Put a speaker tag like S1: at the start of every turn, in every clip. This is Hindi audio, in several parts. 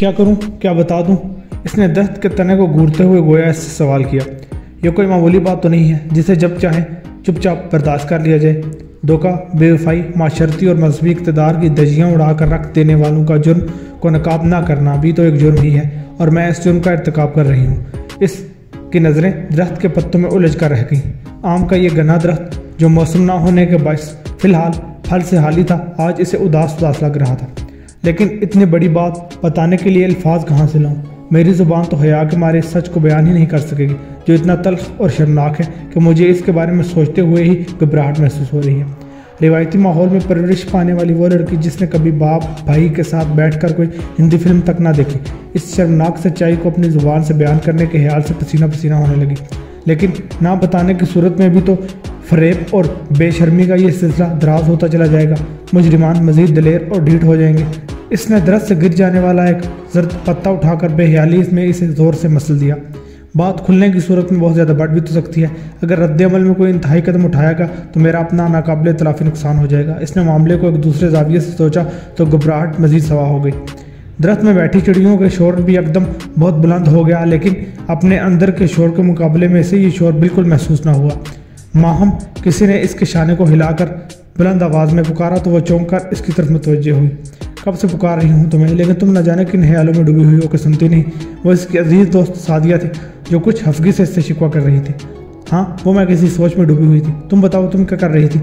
S1: क्या करूं, क्या बता दूं? इसने दस्त के तने को घूरते हुए गोया इससे सवाल किया। यह कोई मामूली बात तो नहीं है जिसे जब चाहे चुपचाप बर्दाश्त कर लिया जाए। धोखा, बेवफाई, माशरती और मजहबी इक़्तिदार की धज्जियाँ उड़ाकर रख देने वालों का जुर्म को नकाब ना करना भी तो एक जुर्म ही है, और मैं इस जुर्म का इर्तिकाब कर रही हूँ। इसकी नज़रें दरख्त के पत्तों में उलझ कर रह गईं। आम का ये घना दरख्त जो मौसम ना होने के बायस फिलहाल फल से हाली था, आज इसे उदास उदास लग रहा था। लेकिन इतनी बड़ी बात बताने के लिए अल्फाज कहाँ से लाऊं? मेरी ज़ुबान तो हया के मारे सच को बयान ही नहीं कर सकेगी, जो इतना तल्ख और शर्मनाक है कि मुझे इसके बारे में सोचते हुए ही घबराहट महसूस हो रही है। रिवायती माहौल में परवरिश पाने वाली वो लड़की जिसने कभी बाप भाई के साथ बैठकर कोई हिंदी फिल्म तक ना देखी, इस शर्मनाक सच्चाई को अपनी ज़ुबान से बयान करने के ख्याल से पसीना पसीना होने लगी। लेकिन ना बताने की सूरत में भी तो फरेब और बेशर्मी का ये सिलसिला दराज होता चला जाएगा। मुजरिमान मजीद दलेर और ढीठ हो जाएंगे। इसने दरख्त से गिर जाने वाला एक जर्द पत्ता उठाकर बेख्याली में इसे ज़ोर से मसल दिया। बात खुलने की सूरत में बहुत ज़्यादा बढ़ भी तो सकती है। अगर रद्द अमल में कोई इंतहाई कदम उठाएगा तो मेरा अपना नाकाबिले तलाफ़ी नुकसान हो जाएगा। इसने मामले को एक दूसरे जाविये से सोचा तो घबराहट मजीद सवा हो गई। दरख्त में बैठी चिड़ियों के शोर भी एकदम बहुत बुलंद हो गया, लेकिन अपने अंदर के शोर के मुकाबले में इसे ये शोर बिल्कुल महसूस ना हुआ। माहम किसी ने इसके शाने को हिलाकर बुलंद आवाज़ में पुकारा तो वह चौंक कर इसकी तरफ मुतवज्जे हुई। कब से पुकार रही हूँ तुम्हें, लेकिन तुम न जाने किन ख्यालों में डूबी हुई हो कि सुनती नहीं। वो इसकी अजीज़ दोस्त सादिया थी जो कुछ हफ्गी से इससे शिकवा कर रही थी। हाँ, वो मैं किसी सोच में डूबी हुई थी। तुम बताओ, तुम क्या कर रही थी?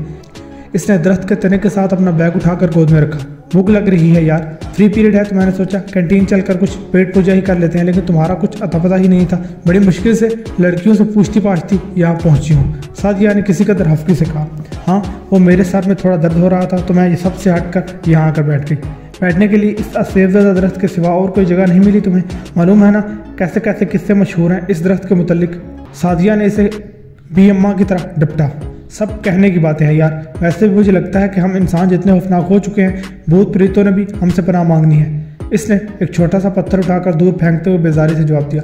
S1: इसने दरख्त के तने के साथ अपना बैग उठाकर गोद में रखा। भूख लग रही है यार, फ्री पीरियड है तो मैंने सोचा कैंटीन चलकर कुछ पेट पूजा ही कर लेते हैं, लेकिन तुम्हारा कुछ अता पता ही नहीं था। बड़ी मुश्किल से लड़कियों से पूछती पाछती यहाँ पहुँची हूँ, सादिया ने किसी कदर हफ्की से कहा। हाँ, वो मेरे सर में थोड़ा दर्द हो रहा था तो मैं ये सबसे हटकर यहाँ आकर बैठ गई। बैठने के लिए इस असेवज़दा दरख्त के सिवा और कोई जगह नहीं मिली तुम्हें? मालूम है ना कैसे कैसे किस्से मशहूर हैं इस दरख्त के मुतल्लिक। सादिया ने इसे भी अम्मा की तरह डपटा। सब कहने की बातें हैं यार, वैसे भी मुझे लगता है कि हम इंसान जितने खौफनाक हो चुके हैं, भूत प्रेतों ने भी हमसे पनाह मांगनी है। इसने एक छोटा सा पत्थर उठाकर दूर फेंकते हुए बेजारी से जवाब दिया।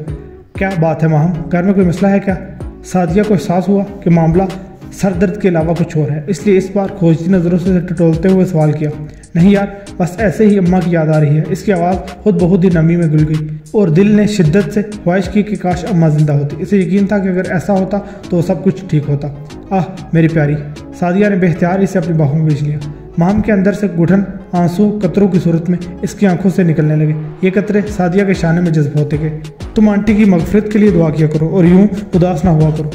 S1: क्या बात है माहम, घर में कोई मसला है क्या? सादिया को एहसास हुआ कि मामला सर दर्द के अलावा कुछ और है, इसलिए इस बार खोजती नज़रों से टटोलते हुए सवाल किया। नहीं यार, बस ऐसे ही अम्मा की याद आ रही है। इसकी आवाज़ खुद बहुत ही नमी में घुल गई और दिल ने शिद्दत से ख्वाहिश की कि काश अम्मा जिंदा होती। इसे यकीन था कि अगर ऐसा होता तो सब कुछ ठीक होता। आह मेरी प्यारी, सादिया ने बेख्तियार इसे अपनी बाहों में भेज लिया। माम के अंदर से घुटन आंसू कतरों की सूरत में इसकी आंखों से निकलने लगे। ये कतरे सादिया के शाने में जज्ब होते गए। तुम आंटी की मगफरत के लिए दुआ किया करो और यूं उदास ना हुआ करो।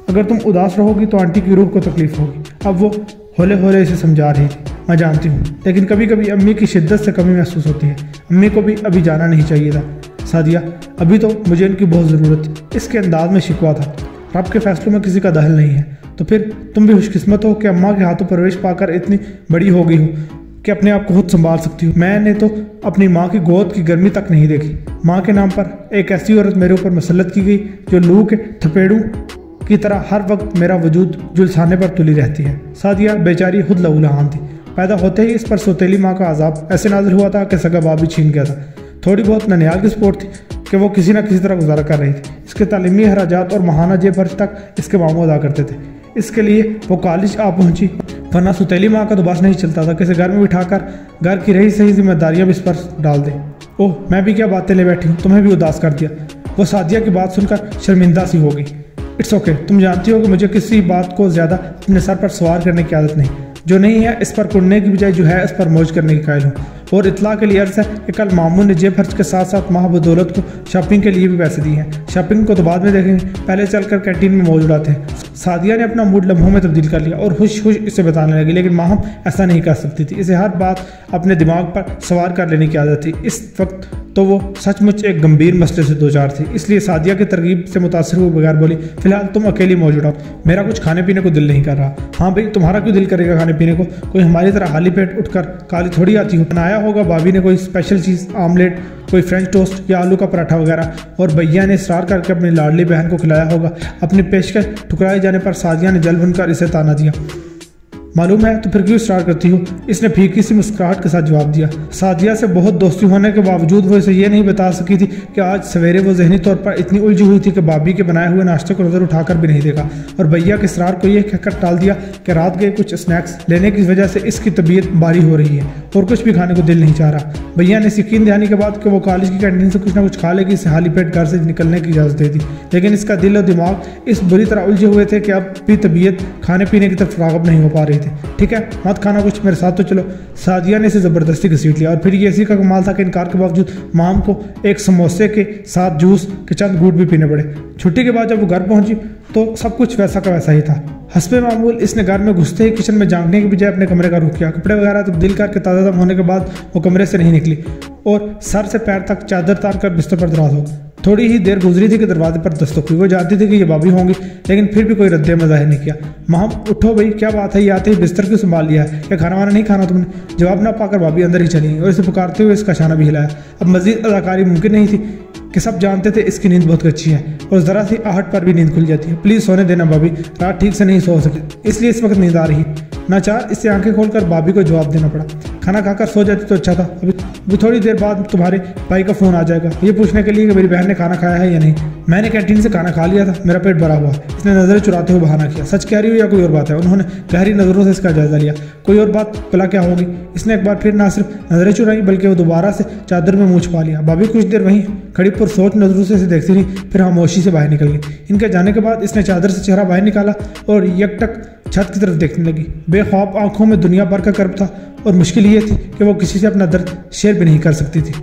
S1: अगर तुम उदास रहोगी तो आंटी की रूह को तकलीफ होगी। अब वो होले होले इसे समझा रही थी। मैं जानती हूँ, लेकिन कभी कभी अम्मी की शिद्दत से कमी महसूस होती है। अम्मी को भी अभी जाना नहीं चाहिए था सादिया, अभी तो मुझे इनकी बहुत ज़रूरत है। इसके अंदाज में शिकवा था। रब के फैसलों में किसी का दखल नहीं है, तो फिर तुम भी खुशकिस्मत हो कि अम्मा के हाथों परवरिश पाकर इतनी बड़ी हो गई हो कि अपने आप को खुद संभाल सकती हो। मैंने तो अपनी माँ की गोद की गर्मी तक नहीं देखी। माँ के नाम पर एक ऐसी औरत मेरे ऊपर मसलत की गई जो लू के थपेड़ों की तरह हर वक्त मेरा वजूद जुलसाने पर तुली रहती है। सादिया बेचारी खुद लहूलुहान थी। पैदा होते ही इस पर सौतेली माँ का अजाब ऐसे नाजिल हुआ था कि सगा बाप भी छीन गया था। थोड़ी बहुत ननिहाल की सपोर्ट थी कि वो किसी न किसी तरह गुजारा कर रही थी। इसके तालीमी हराजात और माहाना जेब खर्च तक इसके मामू अदा करते थे। इसके लिए वो कॉलेज आ पहुंची, वरना सौतेली माँ का तो बस नहीं चलता था कि इसे घर में बिठाकर घर की रही सही जिम्मेदारियाँ भी इस पर डाल दे। ओह, मैं भी क्या बातें ले बैठी हूँ, तुम्हें भी उदास कर दिया। वो सादिया की बात सुनकर शर्मिंदा सी हो गई। इट्स ओके, तुम जानती हो कि मुझे किसी बात को ज़्यादा अपने सर पर सवार करने की आदत नहीं। जो नहीं है इस पर कुड़ने की बजाय जो है इस पर मौज करने की कायल हूँ। और इतला के लिए अर्ज़ है कि कल मामू ने जेब खर्च के साथ साथ माह बदौलत को शॉपिंग के लिए भी पैसे दिए हैं। शॉपिंग को तो बाद में देखेंगे, पहले चलकर कैंटीन में मौज उड़ाते हैं। सादिया ने अपना मूड लम्हों में तब्दील कर लिया और खुश खुश इसे बताने लगी, लेकिन माहम ऐसा नहीं कर सकती थी। इसे हर बात अपने दिमाग पर सवार कर लेने की आदत थी। इस वक्त तो वो सचमुच एक गंभीर मसले से दो चार थी, इसलिए सादिया की तरगीब से मुतासर हुए बगैर बोली, फिलहाल तुम अकेली मौज उड़ाओ, मेरा कुछ खाने पीने को दिल नहीं कर रहा। हाँ भाई, तुम्हारा क्यों दिल करेगा खाने पीने को? कोई हमारी तरह खाली पेट उठकर काली थोड़ी आती हो। बनाया होगा भाभी ने कोई स्पेशल चीज़, आमलेट, कोई फ्रेंच टोस्ट या आलू का पराठा वगैरह, और भैया ने इसरार करके अपनी लाडली बहन को खिलाया होगा। अपनी पेशकश ठुकराए जाने पर सादिया ने जल भुनकर इसे ताना दिया। मालूम है तो फिर क्यों स्टार्ट करती हो? इसने फीकी सी मुस्कुराहट के साथ जवाब दिया। सादिया से बहुत दोस्ती होने के बावजूद वो इसे ये नहीं बता सकी थी कि आज सवेरे वो जहनी तौर पर इतनी उलझी हुई थी कि भाभी के बनाए हुए नाश्ते को नजर उठाकर भी नहीं देखा, और भैया के इसरार को यह कहकर टाल दिया कि रात गए कुछ स्नैक्स लेने की वजह से इसकी तबीयत भारी हो रही है और कुछ भी खाने को दिल नहीं चाह रहा। भैया ने यकीन दिलाने के बाद कि वो कॉलेज की कैंटीन से कुछ ना कुछ खा लेगी, इसे खाली पेट घर से निकलने की इजाज़त दे दी, लेकिन इसका दिल और दिमाग इस बुरी तरह उलझे हुए थे कि अब भी तबीयत खाने पीने की तरफ राग़ब नहीं हो पा रही थी। ठीक है, मत खाना कुछ, मेरे साथ तो चलो। सादिया ने इसे ज़बरदस्ती घसीट लिया, और फिर ये इसी का कमाल था कि इनकार के बावजूद माम को एक समोसे के साथ जूस के चंद घूंट भी पीने पड़े। छुट्टी के बाद जब वो घर पहुंची तो सब कुछ वैसा का वैसा ही था। हस्बे मामूल इसने घर में घुसते ही किचन में झांकने की बजाय अपने कमरे का रुख किया। कपड़े वगैरह तब्दील करके ताज़ा दम होने के बाद वो कमरे से नहीं निकली और सर से पैर तक चादर तार कर बिस्तर पर दराज हो। थोड़ी ही देर गुजरी थी कि दरवाजे पर दस्तक हुई। वो जानती थी कि ये भाभी होंगी, लेकिन फिर भी कोई रद्द ज़ाहिर नहीं किया। माम उठो भाई, क्या बात है? ये आते ही बिस्तर क्यों संभाल लिया है? क्या खाना वाना नहीं खाना तुमने? जवाब ना पाकर भाभी अंदर ही चली और इसे पुकारते हुए इसका शाना भी हिलाया। अब मजीद अदाकारी मुमकिन नहीं थी कि सब जानते थे इसकी नींद बहुत अच्छी है और ज़रा सी आहट पर भी नींद खुल जाती है। प्लीज़ सोने देना भाभी, रात ठीक से नहीं सो सके इसलिए इस वक्त नींद आ रही। नाचार इससे आंखें खोलकर भाभी को जवाब देना पड़ा। खाना खाकर सो जाती तो अच्छा था। अभी थोड़ी देर बाद तुम्हारे भाई का फ़ोन आ जाएगा ये पूछने के लिए कि मेरी बहन ने खाना खाया है या नहीं। मैंने कैंटीन से खाना खा लिया था, मेरा पेट भरा हुआ। इसने नज़रें चुराते हुए बहाना किया। सच कह रही हो या कोई और बात है? उन्होंने गहरी नज़रों से इसका जायजा लिया। कोई और बात भला क्या होगी? इसने एक बार फिर ना सिर्फ नज़रें चुराई बल्कि वो दोबारा से चादर में मुँह छुपा लिया। भाभी कुछ देर वहीं खड़ी पुरसोच नज़रों से देखती रही, फिर खामोशी से बाहर निकल गई। इनके जाने के बाद इसने चादर से चेहरा बाहर निकाला और यकटक छत की तरफ देखने लगी। बेख्वाब आंखों में दुनिया भर का कर्ब था और मुश्किल ये थी कि वो किसी से अपना दर्द शेयर भी नहीं कर सकती थी।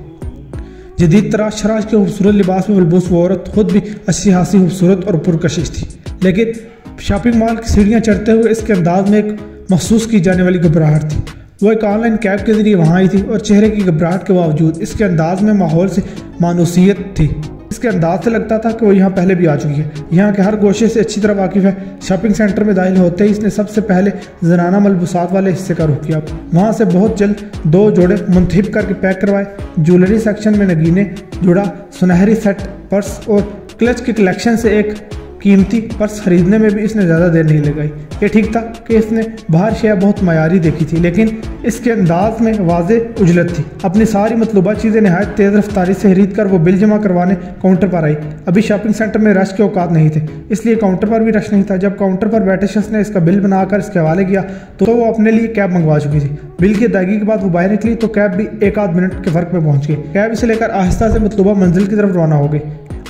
S1: जदीद तराश शराज के खूबसूरत लिबास में मलबूस वो औरत खुद भी अच्छी खासी खूबसूरत और पुरकशिश थी, लेकिन शॉपिंग मॉल की सीढ़ियाँ चढ़ते हुए इसके अंदाज में एक महसूस की जाने वाली घबराहट थी। वो एक ऑनलाइन कैब के जरिए वहाँ आई थी और चेहरे की घबराहट के बावजूद इसके अंदाज में माहौल से मानूसियत थी। इसके अंदाज से लगता था कि वो यहाँ पहले भी आ चुकी है, यहाँ के हर गोशे से अच्छी तरह वाकिफ़ है। शॉपिंग सेंटर में दाखिल होते ही इसने सबसे पहले ज़नाना मलबूसात वाले हिस्से का रुख किया। वहाँ से बहुत जल्द 2 जोड़े मुंतखब करके पैक करवाए। ज्वेलरी सेक्शन में नगीने जुड़ा सुनहरी सेट, पर्स और क्लच की कलेक्शन से एक कीमती पर्स खरीदने में भी इसने ज़्यादा देर नहीं लगाई। ये ठीक था कि इसने बाहर शेयर बहुत मयारी देखी थी, लेकिन इसके अंदाज में वाज़ेह उजलत थी। अपनी सारी मतलूबा चीज़ें नहायत तेज़ रफ्तारी से खरीद कर वो बिल जमा करवाने काउंटर पर आई। अभी शॉपिंग सेंटर में रश के औकात नहीं थे, इसलिए काउंटर पर भी रश नहीं था। जब काउंटर पर बैठे शख्स ने इसका बिल बनाकर इसके हवाले किया तो वो अपने लिए कैब मंगवा चुकी थी। बिल की अदायगी के बाद वो बाहर निकली तो कैब भी 1 आध मिनट के फ़र्क में पहुँच गई। कैब इसे लेकर आहिस्ता से मतलूबा मंजिल की तरफ रवाना हो गई।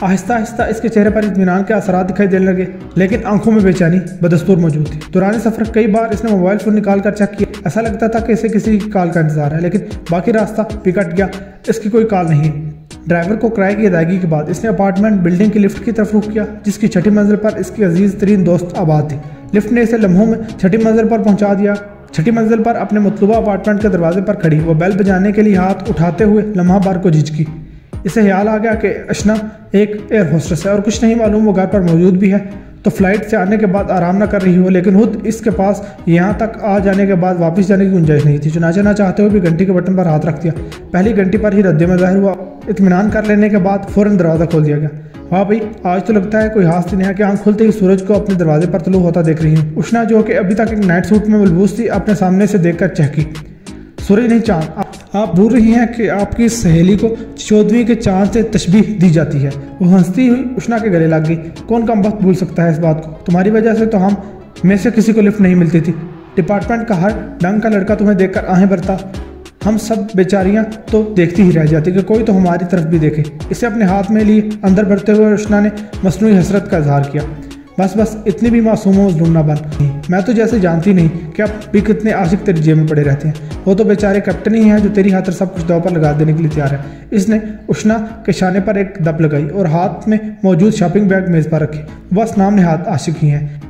S1: आहिस्ता आहिस्ता इसके चेहरे पर इत्मीनान के असरात दिखाई देने लगे, लेकिन आंखों में बेचैनी बदस्तूर मौजूद थी। दौरान सफ़र कई बार इसने मोबाइल फ़ोन निकाल कर चेक किया। ऐसा लगता था कि इसे किसी की कॉल का इंतजार है, लेकिन बाकी रास्ता भी कट गया, इसकी कोई कॉल नहीं। ड्राइवर को किराए की अदायगी के बाद इसने अपार्टमेंट बिल्डिंग की लिफ्ट की तरफ रुख किया, जिसकी 6ठी मंजिल पर इसकी अजीज़ तरीन दोस्त आबाद थी। लिफ्ट ने इसे लम्हों में 6ठी मंजिल पर पहुँचा दिया। 6ठी मंजिल पर अपने मतलूबा अपार्टमेंट के दरवाजे पर खड़ी वो बेल बजाने के लिए हाथ उठाते हुए लम्हा भर को झिझकी। इसे ख्याल आ गया कि अशना एक एयर होस्टेस है और कुछ नहीं मालूम वो घर पर मौजूद भी है, तो फ्लाइट से आने के बाद आराम ना कर रही हो, लेकिन खुद इसके पास यहाँ तक आ जाने के बाद वापस जाने की गुंजाइश नहीं थी। चुनाचे ना चाहते हुए भी घंटी के बटन पर हाथ रख दिया। पहली घंटी पर ही रद्द में ज़ाहिर हुआ। इत्मीनान कर लेने के बाद फ़ौरन दरवाज़ा खोल दिया गया। हाँ भाई, आज तो लगता है कोई हाथ नहीं है कि आंख खुलते ही सूरज को अपने दरवाजे पर तलू होता देख रही हूँ। उष्णा जो कि अभी तक एक नाइट सूट में मलबूस थी, अपने सामने से देखकर चहकी। सूरज नहीं, चाँद। आप भूल रही हैं कि आपकी सहेली को 14वीं के चांद से तशबीह दी जाती है। वो हंसती हुई उष्णा के गले लग गई। कौन कम वक्त भूल सकता है इस बात को? तुम्हारी वजह से तो हम में से किसी को लिफ्ट नहीं मिलती थी। डिपार्टमेंट का हर ढंग का लड़का तुम्हें देखकर आहें भरता। हम सब बेचारियां तो देखती ही रह जाती कि कोई तो हमारी तरफ भी देखे। इसे अपने हाथ में लिए अंदर भरते हुए उष्णा ने मसनूई हसरत का इजहार किया। बस इतनी भी मासूम मजलूम ना बन। मैं तो जैसे जानती नहीं कि अब भी कितने आशिक तेरी जेब में पड़े रहते हैं। वो तो बेचारे कैप्टन ही हैं जो तेरी खातिर सब कुछ दांव पर लगा देने के लिए तैयार है। इसने उष्णा के शाने पर एक दब लगाई और हाथ में मौजूद शॉपिंग बैग मेज़ पर रखे। बस नाम नेहात आशिक ही हैं।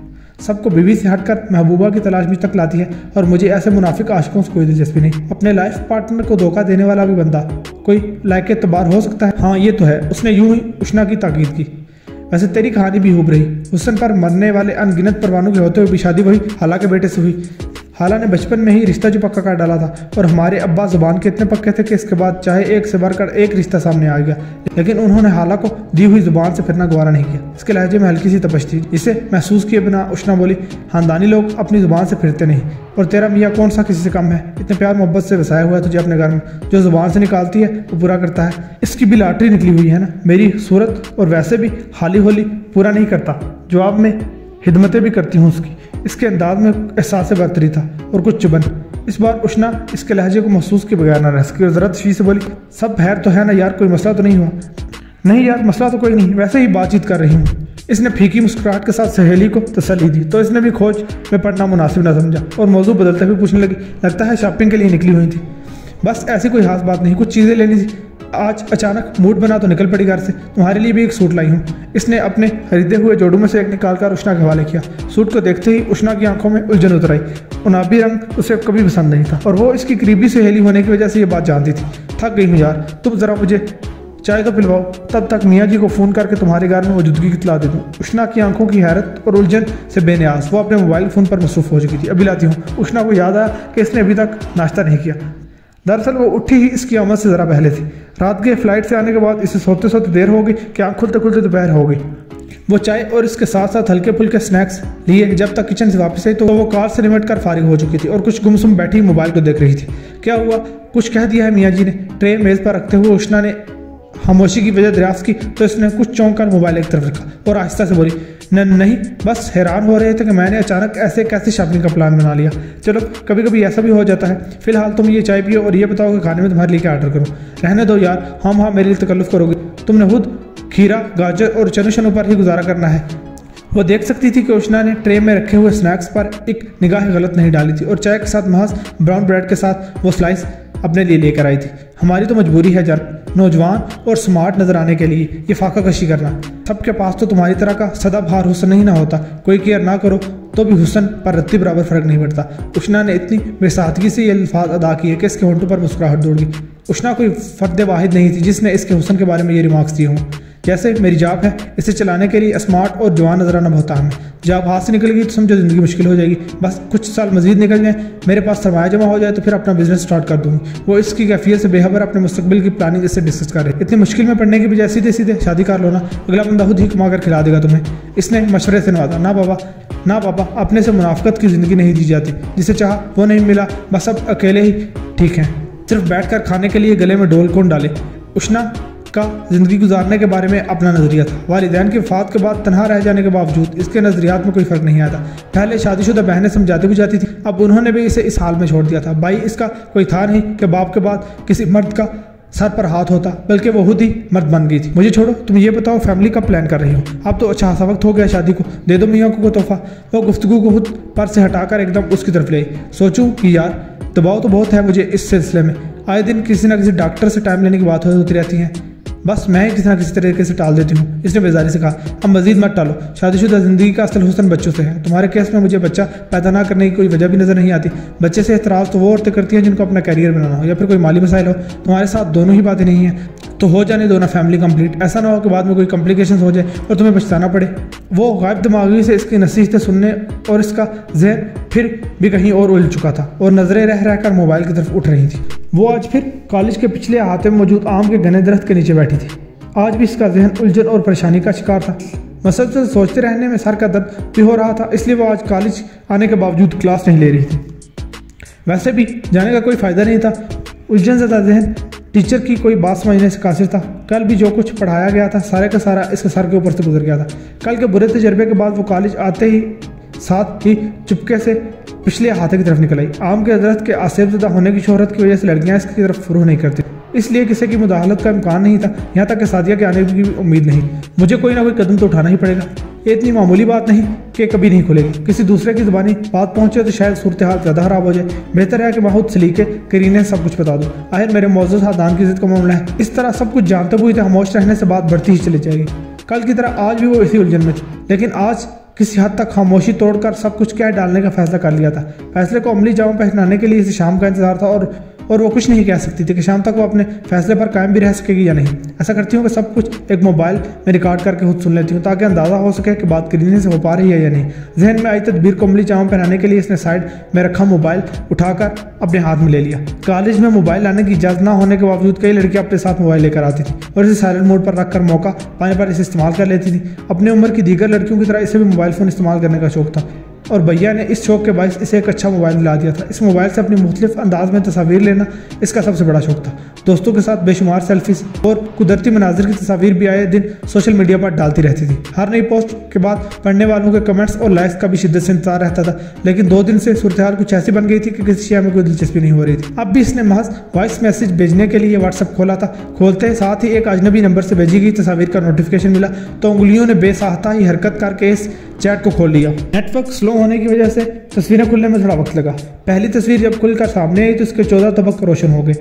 S1: सबको बीवी से हटकर महबूबा की तलाश मुझ तक लाती है और मुझे ऐसे मुनाफिक आशिकों से कोई दिलचस्पी नहीं। अपने लाइफ पार्टनर को धोखा देने वाला भी बंदा कोई लायक एतबार हो सकता है। हाँ ये तो है। उसने यूं ही उष्णा की ताकीद की। वैसे तेरी कहानी भी खूब रही। हुस्न पर मरने वाले अनगिनत परवानों के होते हुए भी शादी वही हालांकि बेटे से हुई। हाला ने बचपन में ही रिश्ता जो पक्का कर डाला था और हमारे अब्बा जुबान के इतने पक्के थे कि इसके बाद चाहे एक से बढ़कर एक रिश्ता सामने आ गया, लेकिन उन्होंने हाला को दी हुई जुबान से फिरना गवारा नहीं किया। इसके लहजे में हल्की सी तपश थी, जिसे महसूस किए बिना उष्णा बोली, खानदानी लोग अपनी जुबान से फिरते नहीं, और तेरा मियाँ कौन सा किसी से कम है? इतने प्यार मोहब्बत से बसाया हुआ है तुझे अपने घर में, जो जुबान से निकालती है वो पूरा करता है। इसकी भी लॉटरी निकली हुई है ना मेरी सूरत, और वैसे भी हाली होली पूरा नहीं करता, जवाब में हिदमतें भी करती हूँ उसकी। इसके अंदाज में एहसास बरतरी था और कुछ चुभन। इस बार उष्णा इसके लहजे को महसूस के बगैर न रह सकी और ज़रा तशवीश से बोली, सब खैर तो है ना यार, कोई मसला तो नहीं हुआ? नहीं यार, मसला तो कोई नहीं, वैसे ही बातचीत कर रही हूँ। इसने फीकी मुस्कुराहट के साथ सहेली को तसल्ली दी तो इसने भी खोज में पढ़ना मुनासिब न समझा और मौजू बदलते हुए पूछने लगी, लगता है शॉपिंग के लिए निकली हुई थी? बस ऐसी कोई खास बात नहीं, कुछ चीज़ें लेनी थी, आज अचानक मूड बना तो निकल पड़ी घर से। तुम्हारे लिए भी एक सूट लाई हूँ। इसने अपने खरीदे हुए जोड़ों में से एक निकालकर उष्णा के हवाले किया। सूट को देखते ही उष्णा की आंखों में उलझन उतर आई। गुलाबी रंग उसे कभी पसंद नहीं था और वो इसकी करीबी सहेली होने की वजह से ये बात जानती थी। थक गई हूँ यार, तुम ज़रा मुझे चाय तो पिलवाओ, तब तक मियाँ जी को फ़ोन करके तुम्हारे घर में मौजूदगी की इत्तला दे दूँ। उष्णा की आंखों की हैरत और उलझन से बेनियाज वो अपने मोबाइल फ़ोन पर मसरूफ़ हो चुकी थी। अभी लाती हूँ। उष्णा को याद आया कि इसने अभी तक नाश्ता नहीं किया। दरअसल वो उठी ही इसकी आमद से ज़रा पहले थी। रात के फ्लाइट से आने के बाद इसे सोते सोते देर हो गई कि आँख खुलते खुलते दोपहर हो गई। वो चाय और इसके साथ साथ हल्के फुल्के स्नैक्स लिए जब तक किचन से वापस आई तो वो कार से निमट कर फारिग हो चुकी थी और कुछ गुमसुम बैठी मोबाइल को देख रही थी। क्या हुआ, कुछ कह दिया है मियाँ जी ने? ट्रे मेज़ पर रखते हुए उष्णा ने खामोशी की वजह दरियाफ्त की तो इसने कुछ चौंक कर मोबाइल एक तरफ रखा और आहिस्ता से बोली, नहीं, बस हैरान हो रहे थे कि मैंने अचानक ऐसे कैसे शॉपिंग का प्लान बना लिया। चलो, कभी कभी ऐसा भी हो जाता है। फिलहाल तुम ये चाय पियो और ये बताओ कि खाने में तुम्हारे लिए क्या ऑर्डर करूँ? रहने दो यार, हम हाँ मेरे लिए तकल्लुफ़ करोगे? तुमने खुद खीरा, गाजर और चने शनों पर ही गुजारा करना है। वो देख सकती थी कि उष्णा ने ट्रे में रखे हुए स्नैक्स पर एक निगाह गलत नहीं डाली थी और चाय के साथ महज ब्राउन ब्रेड के साथ वो स्लाइस अपने लिए लेकर आई थी। हमारी तो मजबूरी है जर नौजवान और स्मार्ट नजर आने के लिए ये फाका कशी करना। सबके पास तो तुम्हारी तरह का सदाबहार हुस्न नहीं ना होता। कोई केयर ना करो तो भी हुस्न पर रत्ती बराबर फर्क नहीं पड़ता। उष्णा ने इतनी बेसादगी से ये अल्फाज अदा किए कि इसके होंठों पर मुस्कुराहट दौड़ गई। उष्णा कोई फर्द वाहिद नहीं थी जिसने इसके हुस्न के बारे में ये रिमार्क्स दिए हों। जैसे मेरी जॉब है, इसे चलाने के लिए स्मार्ट और जवान नजर आना बहुत अहम है। जॉब हाथ से निकल गई तो समझो ज़िंदगी मुश्किल हो जाएगी। बस कुछ साल मजीद निकल जाए, मेरे पास सरमाया जमा हो जाए तो फिर अपना बिजनेस स्टार्ट कर दूंगी। वो इसकी कैफियत से बेखबर अपने मुस्तकबिल की प्लानिंग इससे डिस्कस कर रहे। इतनी मुश्किल में पड़ने की बजाय सीधे सीधे शादी कर लो ना, अगला बंदा खुद ही कमा कर खिला देगा तुम्हें। इसने मशवरे से नवाजा। ना बाबा, अपने से मुनाफकत की ज़िंदगी नहीं दी जाती। जिसे चाह वो नहीं मिला, बस अब अकेले ही ठीक हैं। सिर्फ बैठ कर खाने के लिए गले में डोल कौन डाले? उष्णा का ज़िंदगी गुजारने के बारे में अपना नज़रिया था। वालिदैन की वफ़ात के बाद तनहा रह जाने के बावजूद इसके नज़रियात में कोई फ़र्क नहीं आता। पहले शादीशुदा बहनें समझाती भी जाती थी, अब उन्होंने भी इसे इस हाल में छोड़ दिया था। भाई इसका कोई था नहीं कि बाप के बाद किसी मर्द का सर पर हाथ होता, बल्कि वो खुद ही मर्द बन गई थी। मुझे छोड़ो, तुम ये बताओ फैमिली का प्लान कर रही हो? अब तो अच्छा खासा वक्त हो गया शादी को, दे दो मियाँ को तोहफा। वो गुफ्तगू को खुद पर से हटाकर एकदम उसकी तरफ ले। सोचूं कि यार दबाव तो बहुत है मुझे इस सिलसिले में। आए दिन किसी न किसी डॉक्टर से टाइम लेने की बात होती रहती है, बस मैं किसी न किसी तरीके से टाल देती हूँ। इसने बेजारी से कहा, अब मजीद मत टालो। शादीशुदा ज़िंदगी का असल हुस्न बच्चों से है। तुम्हारे केस में मुझे बच्चा पैदा ना करने की कोई वजह भी नज़र नहीं आती। बच्चे से एतराज़ तो वो औरतें करती हैं जिनको अपना कैरियर बनाना हो या फिर कोई माली मसाइल हो। तुम्हारे साथ दोनों ही बातें नहीं हैं तो हो जाने दो ना फैमिली कंप्लीट। ऐसा ना हो कि बाद में कोई कॉम्प्लिकेशंस हो जाए और तुम्हें पछताना पड़े। वो गायब दिमागी से इसकी नसीहतें सुनने और इसका जहन फिर भी कहीं और उलझ चुका था और नजरें रह रहकर मोबाइल की तरफ उठ रही थी। वो आज फिर कॉलेज के पिछले अहाते में मौजूद आम के घने दरख्त के नीचे बैठी थी। आज भी इसका जहन उलझन और परेशानी का शिकार था। मसलसल सोचते रहने में सर का दर्द भी हो रहा था, इसलिए वो आज कॉलेज आने के बावजूद क्लास नहीं ले रही थी। वैसे भी जाने का कोई फ़ायदा नहीं था। उलझन ज़्यादा जहन टीचर की कोई बात समझने से कासिर था। कल भी जो कुछ पढ़ाया गया था सारे का सारा इसके सर के ऊपर से गुजर गया था। कल के बुरे तजर्बे के बाद वो कॉलेज आते ही साथ ही चुपके से पिछले अहाते की तरफ निकल आई। आम के दरख्त के आसेबज़दा होने की शोहरत की वजह से लड़कियां इसकी तरफ रुख नहीं करती, इसलिए किसी की मुदाखलत का इम्कान नहीं था। यहाँ तक कि सादिया के आने की उम्मीद नहीं। मुझे कोई ना कोई कदम तो उठाना ही पड़ेगा। ये इतनी मामूली बात नहीं कि कभी नहीं खुलेगी। किसी दूसरे की ज़बानी बात पहुंचे तो शायद सूरत हाल ज़्यादा ख़राब हो जाए। बेहतर है कि मैं खुद सलीके करीने सब कुछ बता दूँ। आखिर मेरे मौजूद खानदान की इज्जत का मामला है। इस तरह सब कुछ जानते हुए खामोश रहने से बात बढ़ती ही चली जाएगी। कल की तरह आज भी वो इसी उलझन में थी, लेकिन आज किसी हद तक खामोशी तोड़कर सब कुछ कह डालने का फैसला कर लिया था। फैसले को अमली जामा पहनाने के लिए इसे शाम का इंतजार था और और वो कुछ नहीं कह सकती थी कि शाम तक वो अपने फैसले पर कायम भी रह सकेगी या नहीं। ऐसा करती हूँ कि सब कुछ एक मोबाइल में रिकॉर्ड करके खुद सुन लेती हूँ ताकि अंदाज़ा हो सके कि बात करने से हो पा रही है या नहीं। जहन में आई तदबीर को अमली जामा पहनाने के लिए इसने साइड में रखा मोबाइल उठाकर अपने हाथ में ले लिया। कॉलेज में मोबाइल लाने की इजाज़त ना होने के बावजूद कई लड़कियां अपने साथ मोबाइल लेकर आती थी और इसे साइलेंट मोड पर रखकर मौका पाने पर इसे इस्तेमाल कर लेती थी। अपनी उम्र की दीगर लड़कियों की तरह इसे भी मोबाइल फ़ोन इस्तेमाल करने का शौक था और भैया ने इस शौक के बायस इसे एक अच्छा मोबाइल दिला दिया था। इस मोबाइल से अपनी मुख्तलिफ अंदाज में तस्वीर लेना इसका सबसे बड़ा शौक था। दोस्तों के साथ बेशुमार सेल्फीज और कुदरती मनाजिर की तस्वीर भी आए दिन सोशल मीडिया पर डालती रहती थी। हर नई पोस्ट के बाद पढ़ने वालों के कमेंट्स और लाइक्स का भी शिद्दत से इंतजार रहता था, लेकिन 2 दिन से सूरत हाल कुछ ऐसी बन गई थी कि किसी शय में कोई दिलचस्पी नहीं हो रही थी। अब भी इसने महज वॉइस मैसेज भेजने के लिए व्हाट्सएप खोला था। खोलते साथ ही एक अजनबी नंबर से भेजी गई तस्वीर का नोटिफिकेशन मिला तो उंगलियों ने बेसाहता ही हरकत करके इस चैट को खोल लिया। नेटवर्क स्लो होने की वजह से तस्वीरें खुलने में थोड़ा वक्त लगा। पहली तस्वीर जब खुलकर सामने आई तो उसके 14 तबक रोशन हो गए।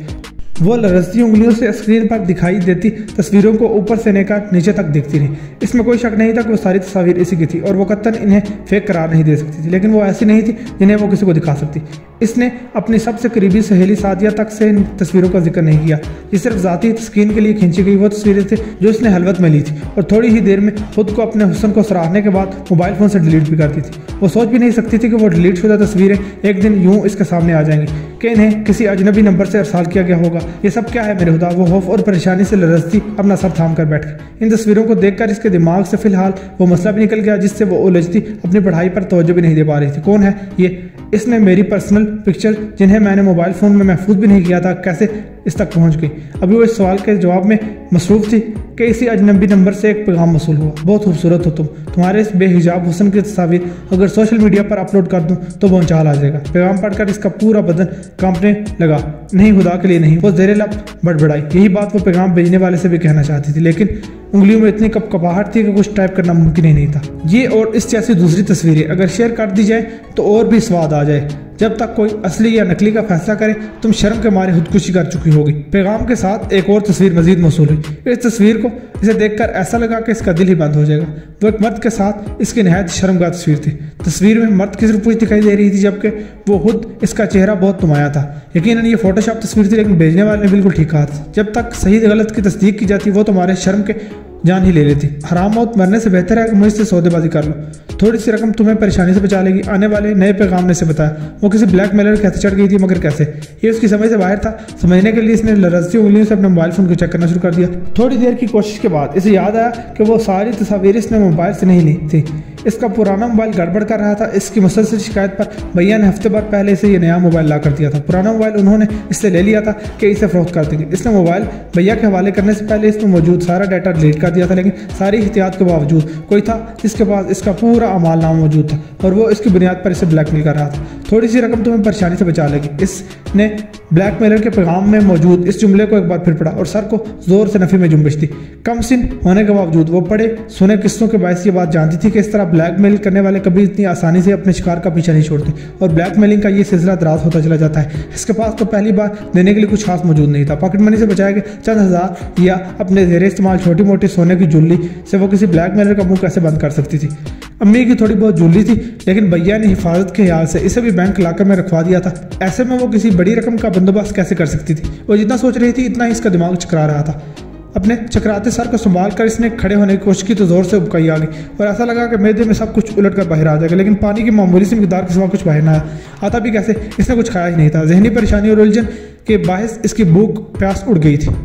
S1: वो लरजती उंगलियों से स्क्रीन पर दिखाई देती तस्वीरों को ऊपर से लेकर नीचे तक देखती रही। इसमें कोई शक नहीं था कि वो सारी तस्वीर इसी की थी और वो कतन इन्हें फेक करार नहीं दे सकती थी, लेकिन वो ऐसी नहीं थी जिन्हें वो किसी को दिखा सकती। इसने अपनी सबसे करीबी सहेली सादिया तक से इन तस्वीरों का जिक्र नहीं किया। ये सिर्फ ज़ाती तस्कीन के लिए खींची गई वो तस्वीरें थी जो इसने हलवत में ली थी और थोड़ी ही देर में खुद को अपने हुस्न को सराहने के बाद मोबाइल फ़ोन से डिलीट भी करती थी। वो सोच भी नहीं सकती थी कि वो डिलीट शुदा तस्वीरें एक दिन यूं इसके सामने आ जाएंगी कि इन्हें किसी अजनबी नंबर से अरसाल किया गया होगा। ये सब क्या है मेरे खुदा। वो खौफ और परेशानी से लरजती अपना सर थाम कर बैठ गई। इन तस्वीरों को देखकर इसके दिमाग से फिलहाल वो मसला भी निकल गया जिससे वो उलझती अपनी पढ़ाई पर तवज्जो भी नहीं दे पा रही थी। कौन है ये? इसने मेरी पर्सनल पिक्चर जिन्हें मैंने मोबाइल फ़ोन में महफूज भी नहीं किया था कैसे इस तक पहुंच गई? अभी वो इस सवाल के जवाब में मसरूफ़ थी कि इसी अजनबी नंबर से एक पैगाम मसूल हुआ। बहुत खूबसूरत हो तुम, तुम्हारे इस बेहिजाब हुस्न की तस्वीर अगर सोशल मीडिया पर अपलोड कर दूं तो भौचाल आ जाएगा। पैगाम पढ़कर इसका पूरा बदन कांपने लगा। नहीं, खुदा के लिए नहीं। वो ज़ेरे लब बड़बड़ाई। यही बात वो पैगाम भेजने वाले से भी कहना चाहती थी, लेकिन उंगलियों में इतनी कपकपाहट थी कि कुछ टाइप करना मुमकिन ही नहीं था। ये और इस जैसी दूसरी तस्वीरें अगर शेयर कर दी जाए तो और भी स्वाद आ जाए। जब तक कोई असली या नकली का फैसला करे तुम शर्म के मारे खुदकुशी कर चुकी होगी। पैगाम के साथ एक और तस्वीर मजीद मौसूल हुई। इस तस्वीर को इसे देखकर ऐसा लगा कि इसका दिल ही बंद हो जाएगा। वो एक मर्द के साथ इसकी नहायत शर्मगाह तस्वीर थी। तस्वीर में मर्द की सिर्फ पूंछ दिखाई दे रही थी जबकि वो खुद इसका चेहरा बहुत नुमाया था। यकीनन ये फोटोशॉप तस्वीर थी, लेकिन भेजने वाले ने बिल्कुल ठीक कहा था। जब तक सही गलत की तस्दीक की जाती वो तुम्हारे शर्म के जान ही ले लेती। हराम मौत मरने से बेहतर है कि मुझसे सौदेबाजी कर लो। थोड़ी सी रकम तुम्हें परेशानी से बचा लेगी। आने वाले नए पैगाम ने से बताया। वो किसी ब्लैकमेलर कैसे चढ़ गई थी, मगर कैसे? ये उसकी समझ से बाहर था। समझने के लिए इसने लरजती उंगलियों से अपने मोबाइल फोन को चेक करना शुरू कर दिया। थोड़ी देर की कोशिश के बाद इसे याद आया कि वो सारी तस्वीर इसने मोबाइल से नहीं ली थी। इसका पुराना मोबाइल गड़बड़ कर रहा था। इसकी मुसलसल शिकायत पर भैया ने हफ्ते भर पहले इसे ये नया मोबाइल ला कर दिया था। पुराना मोबाइल उन्होंने इससे ले लिया था कि इसे फरोख्त कर देंगे। इसने मोबाइल भैया के हवाले करने से पहले इसमें मौजूद सारा डाटा डिलीट कर दिया था, लेकिन सारी एहतियात के बावजूद कोई था जिसके पास इसका पूरा अमालनामा मौजूद था और वो इसकी बुनियाद पर इसे ब्लैकमेल कर रहा था। थोड़ी सी रकम तुम्हें परेशानी से बचा लेगी। इसने ब्लैकमेलर के पैगाम में मौजूद इस जुमले को एक बार फिर पढ़ा और सर को जोर से नफी में जुम्बिश दी। कम सिन होने के बावजूद वो पढ़े सुने किस्सों के बायस ये बात जानती थी कि इस तरह ब्लैकमेल करने वाले कभी इतनी आसानी से अपने शिकार का पीछा नहीं छोड़ते और ब्लैकमेलिंग का ये सिलसिला दराज होता चला जाता है। इसके पास तो पहली बार देने के लिए कुछ खास मौजूद नहीं था। पॉकेट मनी से बचाए गए चंद हज़ार या अपने जेर इस्तेमाल छोटी मोटी सोने की ज्वेलरी से वो किसी ब्लैकमेलर का मुंह कैसे बंद कर सकती थी। अम्मी की थोड़ी बहुत ज्वेलरी थी, लेकिन भैया ने हिफाजत के ख्याल से इसे भी बैंक लाकर में रखवा दिया था। ऐसे में वो किसी बड़ी रकम का बंदोबस्त कैसे कर सकती थी? वो जितना सोच रही थी इतना ही इसका दिमाग चकरा रहा था। अपने चकराते सर को संभाल कर इसने खड़े होने की कोशिश की तो जोर से उबकाई आ गई और ऐसा लगा कि मैदे में सब कुछ उलट कर बाहर आ जाएगा, लेकिन पानी की मामूली सी मिकदार के सिवा कुछ बाहर ना आया। आता भी कैसे? इसने कुछ खाया ही नहीं था। जहनी परेशानी और उलझन के बायस इसकी भूख प्यास उड़ गई थी।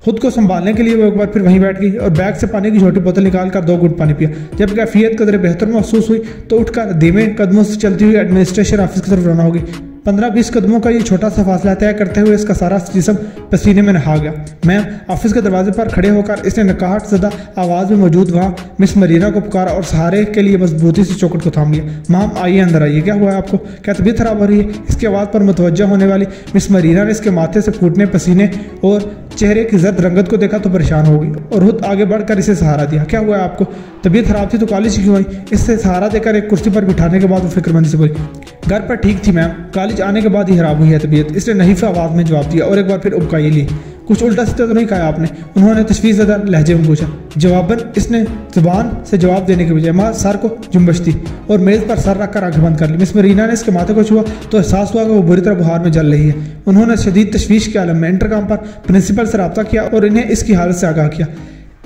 S1: खुद को संभालने के लिए वो एक बार फिर वहीं बैठ गई और बैग से पानी की छोटी बोतल निकालकर 2 घूंट पानी पिया। जब कैफियत कदर बेहतर महसूस हुई तो उठकर धीमे कदमों से चलती हुई एडमिनिस्ट्रेशन ऑफिस की तरफ रवाना हो गई। 15-20 कदमों का ये छोटा सा फासला तय करते हुए इसका सारा जिस्म पसीने में नहा गया। मैं ऑफिस के दरवाजे पर खड़े होकर इसने नकाहट ज़दा आवाज़ में मौजूद वहाँ मिस मरीना को पुकारा और सहारे के लिए मजबूती से चौखट को थाम लिया। माम आइए, अंदर आइए। क्या हुआ है आपको? क्या तबीयत खराब हो रही है? इसकी आवाज़ पर मुतवज्जा होने वाली मिस मरीना ने इसके माथे से फूटने पसीने और चेहरे की जर्द रंगत को देखा तो परेशान हो गई और खुद आगे बढ़कर इसे सहारा दिया। क्या हुआ है आपको? तबीयत खराब थी तो कॉलेज क्यों आई? इससे सहारा देकर एक कुर्सी पर बिठाने के बाद वो फिक्रमंदी से बोली, घर पर ठीक थी मैम, कॉलेज आने के बाद ही खराब हुई है तबीयत। इसने नहीफ आवाज़ में जवाब दिया और एक बार फिर उबकाई ली। कुछ उल्टा सीधा तो नहीं कहा आपने? उन्होंने तशवीशज़दा लहजे में पूछा। जवाबन इसने जुबान से जवाब देने के बजाय माँ सर को जुम्बश दी और मेज़ पर सर रखकर आंखें बंद कर ली। मिस मरीना ने इसके माथे को छुआ तो एहसास हुआ कि वो बुरी तरह बुखार में जल रही है। उन्होंने शदीद तशवीश के आलम में इंटरकॉम पर प्रिंसिपल से रब्ता किया और इन्हें इसकी हालत से आगाह किया।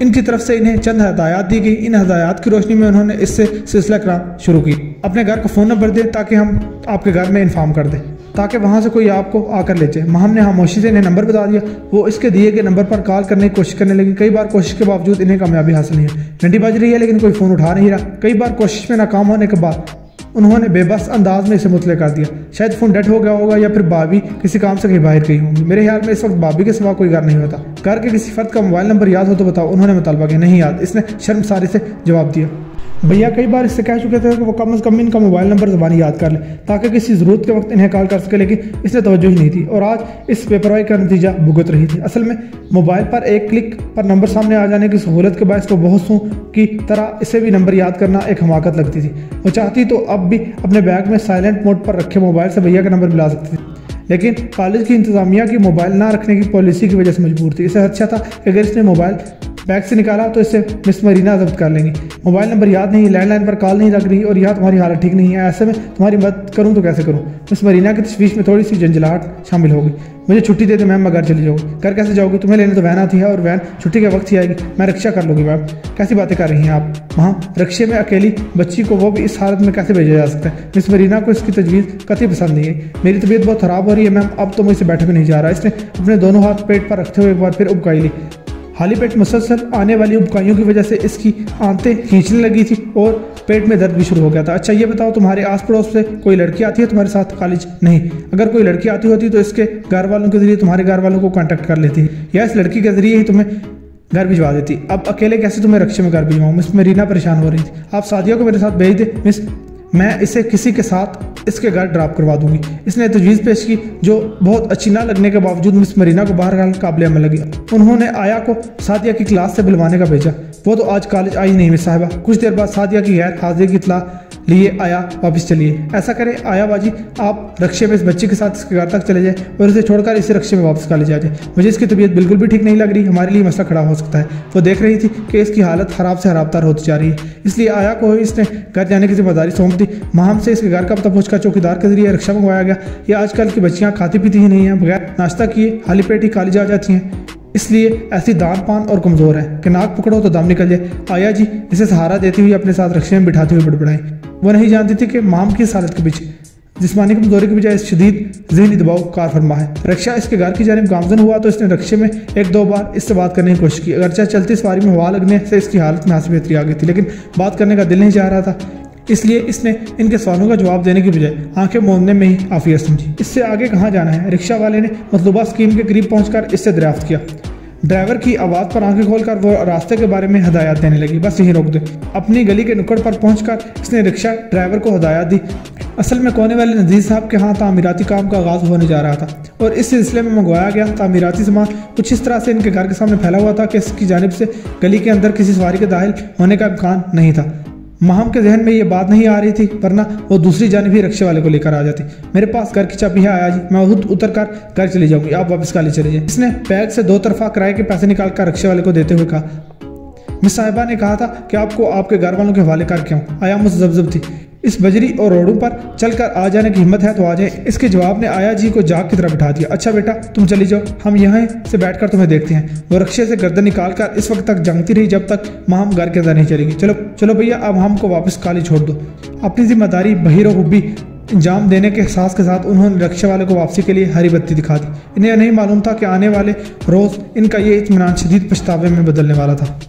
S1: इनकी तरफ से इन्हें चंद हदायत दी गई। इन हदायत की रोशनी में उन्होंने इससे सिलसिला कराम शुरू की। अपने घर का फ़ोन नंबर दें ताकि हम आपके घर में इन्फॉर्म कर दें, ताकि वहाँ से कोई आपको आकर ले जाए। माहम ने खामोशी से इन्हें नंबर बता दिया। वो इसके दिए गए नंबर पर कॉल करने की कोशिश करने लगी। कई बार कोशिश के बावजूद इन्हें कामयाबी हासिल नहीं है। घंटी बज रही है लेकिन कोई फ़ोन उठा नहीं रहा। कई बार कोशिश में नाकाम होने के बाद उन्होंने बेबस अंदाज में इसे मुतले कर दिया। शायद फ़ोन डेड हो गया होगा या फिर भाभी किसी काम से कहीं बाहर गई होंगी। मेरे ख्याल में इस वक्त भाभी के सिवा कोई घर नहीं होता। घर के किसी फर्द का मोबाइल नंबर याद हो तो बताओ। उन्होंने मुतालबा किया। नहीं याद, इसने शर्मसारी से जवाब दिया। भैया कई बार इससे कह चुके थे कि वो कम से कम इनका मोबाइल नंबर ज़बानी याद कर ले ताकि किसी ज़रूरत के वक्त इन्हें कॉल कर सके, लेकिन इसने तवज्जो ही नहीं थी और आज इस बेपरवाही का नतीजा भुगत रही थी। असल में मोबाइल पर एक क्लिक पर नंबर सामने आ जाने की सहूलत के बायस तो बहुतों की तरह इसे भी नंबर याद करना एक हमाकत लगती थी। वो चाहती तो अब भी अपने बैग में साइलेंट मोड पर रखे मोबाइल से भैया का नंबर मिला सकती थी, लेकिन कॉलेज की इंतजामिया की मोबाइल ना रखने की पॉलिसी की वजह से मजबूर थी। इसे अच्छा था कि अगर इसने मोबाइल बैग से निकाला तो इससे मिस मरीना जब्त कर लेंगी। मोबाइल नंबर याद नहीं, लैंडलाइन पर कॉल नहीं लग रही और यहाँ तुम्हारी हालत ठीक नहीं है। ऐसे में तुम्हारी मदद करूँ तो कैसे करूँ? मिस मरीना की तशवीश में थोड़ी सी झंझलाहट शामिल हो गई। मुझे छुट्टी दे दे मैम, मैं घर चली जाऊँगी। घर कैसे जाओगी? तुम्हें लेने तो वैन आती है और वैन छुट्टी के वक्त ही आएगी। मैं रिक्शा कर लूँगी। मैम कैसी बातें कर रही हैं आप? वहाँ रिक्शे में अकेली बच्ची को, वो भी इस हालत में, कैसे भेजा जा सकता है? मिस मरीना को इसकी तजवीज़ कतई पसंद नहीं है। मेरी तबीयत बहुत ख़राब हो रही है मैम, अब तो मुझसे बैठे भी नहीं जा रहा। इसने अपने दोनों हाथ पेट पर रखते हुए एक बार फिर उबकाई ली। खाली पेट मुसलसल आने वाली उबकाइयों की वजह से इसकी आंतें खींचने लगी थी और पेट में दर्द भी शुरू हो गया था। अच्छा ये बताओ, तुम्हारे आस पड़ोस से कोई लड़की आती है तुम्हारे साथ कॉलेज? नहीं। अगर कोई लड़की आती होती तो इसके घर वालों के जरिए तुम्हारे घर वालों को कांटेक्ट कर लेती या इस लड़की के जरिए ही तुम्हें घर भिजवा देती। अब अकेले कैसे तुम्हें रिक्शे में घर भिजवाऊँ? मिस मरीना परेशान हो रही थी। आप सादिया को मेरे साथ भेज दे मिस, मैं इसे किसी के साथ इसके घर ड्रॉप करवा दूंगी। इसने तजवीज़ पेश की जो बहुत अच्छी ना लगने के बावजूद मिस मरीना को बाहर काबिल अमल लगी। उन्होंने आया को सादिया की क्लास से बुलवाने का भेजा। वो तो आज कॉलेज आई नहीं मिस साहिबा। कुछ देर बाद सादिया की गैर हाजिरी की इत्तला लिए आया वापस चलिए। ऐसा करें आया बाजी, आप रक्शे में इस बच्चे के साथ इसके घर तक चले जाए और इसे छोड़कर इसे रक्शे में वापस कॉलेज आ जाए। मुझे इसकी तबीयत बिल्कुल भी ठीक नहीं लग रही। हमारे लिए मसला खड़ा हो सकता है। वो देख रही थी कि इसकी हालत खराब से खराबतर होती जा रही है, इसलिए आया को इसने घर जाने की जिम्मेदारी सौंप दी। माहम से इसके घर का पता पूछकर चौकीदार के जरिए रिक्शा मंगवाया गया। ये आजकल की बच्चियाँ खाती पीती ही नहीं हैं, बगैर नाश्ता किए खाली पेट ही कॉलेज आ जाती हैं, इसलिए ऐसी दान पान और कमज़ोर है कि नाक पकड़ो तो दम निकल जाए। आया जी इसे सहारा देती हुई अपने साथ रिक्शे में बिठाते हुए बड़बड़ाई। वो नहीं जानती थी कि माम की इस हालत के पीछे जिस्मानी कमजोरी के बजाय शदीद ज़हनी दबाव कार फरमा है। रिक्शा इसके घर की जानिब गामजन हुआ तो इसने रिक्शे में एक दो बार इससे बात करने की कोशिश की। अगरचे चलती सवारी में हवा लगने से इसकी हालत में हासिल बेहतरी आ गई थी, लेकिन बात करने का दिल नहीं चाह रहा था, इसलिए इसने इनके सवालों का जवाब देने की बजाय आंखें मूंदने में ही आफियत समझी। इससे आगे कहाँ जाना है? रिक्शा वाले ने मतलूबा स्कीम के करीब पहुंचकर इससे दरियाफ्त किया। ड्राइवर की आवाज़ पर आंखें खोलकर वो रास्ते के बारे में हदायत देने लगी। बस यहीं रोक दे। अपनी गली के नुक्कड़ पर पहुंचकर इसने रिक्शा ड्राइवर को हदायत दी। असल में कोने वाले नज़ीर साहब के यहाँ तामीराती काम का आगाज़ होने जा रहा था और इस सिलसिले में मंगवाया गया तामीराती सामान कुछ इस तरह से इनके घर के सामने फैला हुआ था कि इसकी जानिब से गली के अंदर किसी सवारी के दाखिल होने का इम्कान नहीं था। माहम के जहन में ये बात नहीं आ रही थी, वरना वो दूसरी जानिब ही रिक्शे वाले को लेकर आ जाती। मेरे पास घर की चाबी है आया जी, मैं खुद उतर कर घर चली जाऊंगी, आप वापस कॉलेज चले जाइए। इसने बैग से दो तरफा किराए के पैसे निकाल कर रिक्शे वाले को देते हुए कहा। मिस साहिबा ने कहा था कि आपको आपके घर वालों के हवाले करके आऊँ। आया मुझे थी। इस बजरी और रोडों पर चलकर आ जाने की हिम्मत है तो आ जाए। इसके जवाब ने आया जी को जाग की तरह बिठा दिया। अच्छा बेटा तुम चली जाओ, हम यहाँ से बैठकर तुम्हें देखते हैं। वो रिक्शे से गर्दन निकालकर इस वक्त तक जंगती रही जब तक माम घर के अंदर नहीं चलेगी। चलो चलो भैया अब हमको वापस कॉलेज छोड़ दो। अपनी जिम्मेदारी बहीरो हुब्बी अंजाम देने के एहसास के साथ उन्होंने रिक्शे वाले को वापसी के लिए हरी बत्ती दिखा दी। इन्हें नहीं मालूम था कि आने वाले रोज़ इनका ये इत्मीनान शदीद पछतावे में बदलने वाला था।